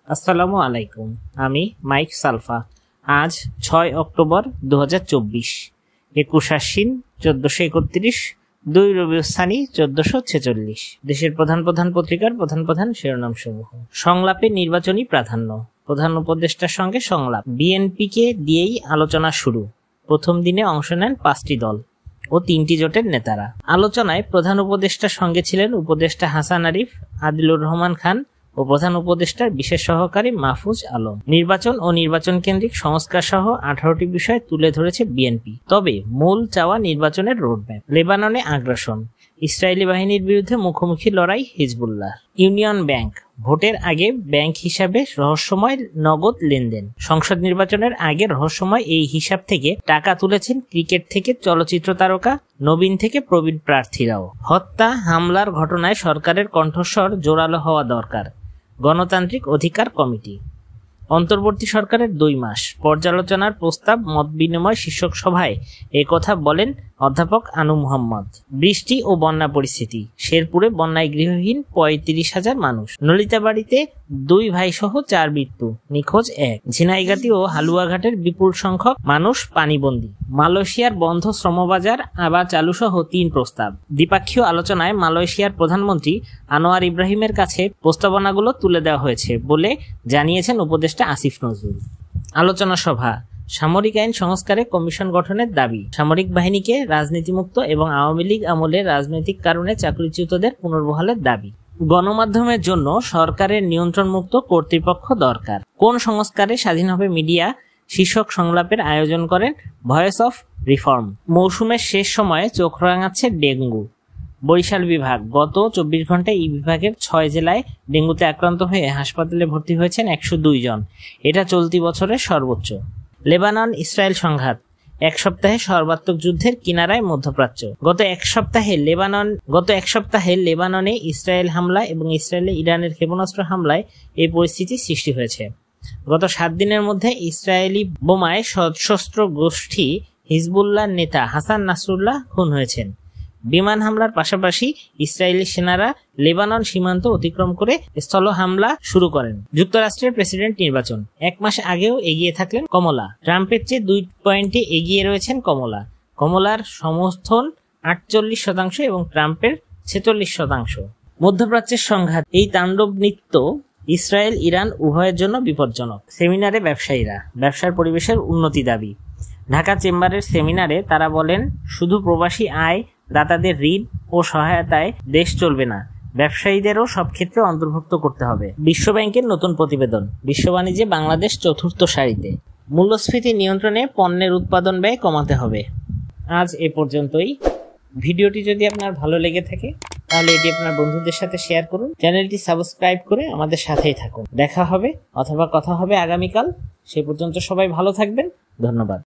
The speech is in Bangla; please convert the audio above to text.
আসসালামু আলাইকুম। আমি মাইক সালফা। আজ 6 অক্টোবর 2024, 21 আশ্বিন 1431, 2 রবিউল সানি 1446। দেশের প্রধান প্রধান পত্রিকার প্রধান প্রধান শিরোনামসমূহ। সংলাপে নির্বাচনী প্রাধান্য, প্রধান উপদেষ্টার সঙ্গে সংলাপ। বিএনপিকে দিয়েই আলোচনা শুরু। প্রথম দিনে অংশ নেন 5টি দল ও 3টি জোটের নেতারা। আলোচনায় প্রধান উপদেষ্টার সঙ্গে ছিলেন উপদেষ্টা হাসান আরিফ, আদিলুর রহমান খান ও প্রধান উপদেষ্টার বিশেষ সহকারী মাহফুজ আলম। নির্বাচন ও নির্বাচন কেন্দ্রিক সংস্কার সহ 18টি বিষয় তুলে ধরেছে বিএনপি। তবে মূল চাওয়া নির্বাচনের রোডম্যাপ। লেবাননে আগ্রাসন, ইসরায়েলি বাহিনীর বিরুদ্ধে মুখোমুখি লড়াই হিজবুল্লাহ। ইউনিয়ন ব্যাংক, ভোটের আগে ব্যাংক হিসাবে রহস্যময় নগদ লেনদেন। সংসদ নির্বাচনের আগে রহস্যময় এই হিসাব থেকে টাকা তুলেছেন ক্রিকেট থেকে চলচ্চিত্র তারকা, নবীন থেকে প্রবীণ প্রার্থীরাও। হত্যা হামলার ঘটনায় সরকারের কণ্ঠস্বর জোরালো হওয়া দরকার। গণতান্ত্রিক অধিকার কমিটি। অন্তর্বর্তী সরকারের 2 মাস পর্যালোচনার প্রস্তাব মত বিনিময় শীর্ষক সভায় একথা বলেন অধ্যাপক আনু মোহাম্মদ। বৃষ্টি ও বন্যা পরিস্থিতি। শেরপুরে বন্যায় গৃহহীন 35,000 মানুষ। নলিতাবাড়িতে 2 ভাই সহ 4 মৃত্যু, নিখোঁজ 1। ঝিনাইগাতি ও হালুয়াঘাটের বিপুল সংখ্যক মানুষ পানিবন্দী। মালয়েশিয়ার বন্ধ শ্রমবাজার আবার চালু সহ 3 প্রস্তাব। দ্বিপাক্ষীয় আলোচনায় মালয়েশিয়ার প্রধানমন্ত্রী আনোয়ার ইব্রাহিমের কাছে প্রস্তাবনাগুলো তুলে দেওয়া হয়েছে বলে জানিয়েছেন উপদেষ্টা আসিফ নজরুল। আলোচনা সভা। সামরিক আইন সংস্কারে কমিশন গঠনের দাবি। সামরিক বাহিনীকে রাজনীতিমুক্ত এবং আওয়ামী লীগ আমলে রাজনৈতিক কারণে চাকরিচ্যুতদের পুনর্বহালের দাবি। গণমাধ্যমের জন্য সরকারের নিয়ন্ত্রণমুক্ত কর্তৃপক্ষ দরকার। কোন সংস্কারে স্বাধীন হবে মিডিয়া শীর্ষক সংলাপের আয়োজন করেন ভয়েস অফ রিফর্ম। মৌসুমের শেষ সময়ে চোখ রাঙাচ্ছে ডেঙ্গু। বরিশাল বিভাগ। গত 24 ঘন্টায় এই বিভাগের 6 জেলায় ডেঙ্গুতে আক্রান্ত হয়ে হাসপাতালে ভর্তি হয়েছেন 102 জন। এটা চলতি বছরের সর্বোচ্চ। লেবানন ইসরায়েল সংঘাত। 1 সপ্তাহে সর্বাত্মক যুদ্ধের কিনারায় মধ্যপ্রাচ্য। গত এক সপ্তাহে লেবাননে ইসরায়েল হামলা এবং ইসরায়েলে ইরানের ক্ষেপণাস্ত্র হামলায় এই পরিস্থিতি সৃষ্টি হয়েছে। গত 7 দিনের মধ্যে ইসরায়েলি বোমায় সশস্ত্র গোষ্ঠী হিজবুল্লাহ নেতা হাসান নাসরুল্লাহ খুন হয়েছেন। বিমান হামলার পাশাপাশি ইসরায়েলি সেনারা লেবানন সীমান্ত অতিক্রম করে স্থল হামলা শুরু করেন। যুক্তরাষ্ট্রের প্রেসিডেন্ট নির্বাচন। 1 মাস আগেও এগিয়ে থাকলেন কমলা। ট্রাম্পের চেয়ে 2 পয়েন্টে এগিয়ে রয়েছেন কমলা। কমলার সমর্থন 48% এবং ট্রাম্পের 46%। মধ্যপ্রাচ্যের সংঘাত। এই তাণ্ডব নৃত্য ইসরায়েল ইরান উভয়ের জন্য বিপজ্জনক। সেমিনারে ব্যবসায়ীরা। ব্যবসার পরিবেশের উন্নতি দাবি। ঢাকা চেম্বারের সেমিনারে তারা বলেন, শুধু প্রবাসী আয় দাতাদের ঋণ ও সহায়তায় দেশ চলবে না, ব্যবসায়ীদেরও সব ক্ষেত্রে অন্তর্ভুক্ত করতে হবে। বিশ্বব্যাংকের নতুন প্রতিবেদন। বিশ্ব বাণিজ্যে বাংলাদেশ 4র্থ সারিতে। মূল্যস্ফীতি নিয়ন্ত্রণে পণ্যের উৎপাদন ব্যয় কমাতে হবে। আজ এ পর্যন্তই। ভিডিওটি যদি আপনার ভালো লেগে থাকে তাহলে এটি আপনার বন্ধুদের সাথে শেয়ার করুন। চ্যানেলটি সাবস্ক্রাইব করে আমাদের সাথেই থাকুন। দেখা হবে অথবা কথা হবে আগামীকাল। সে পর্যন্ত সবাই ভালো থাকবেন। ধন্যবাদ।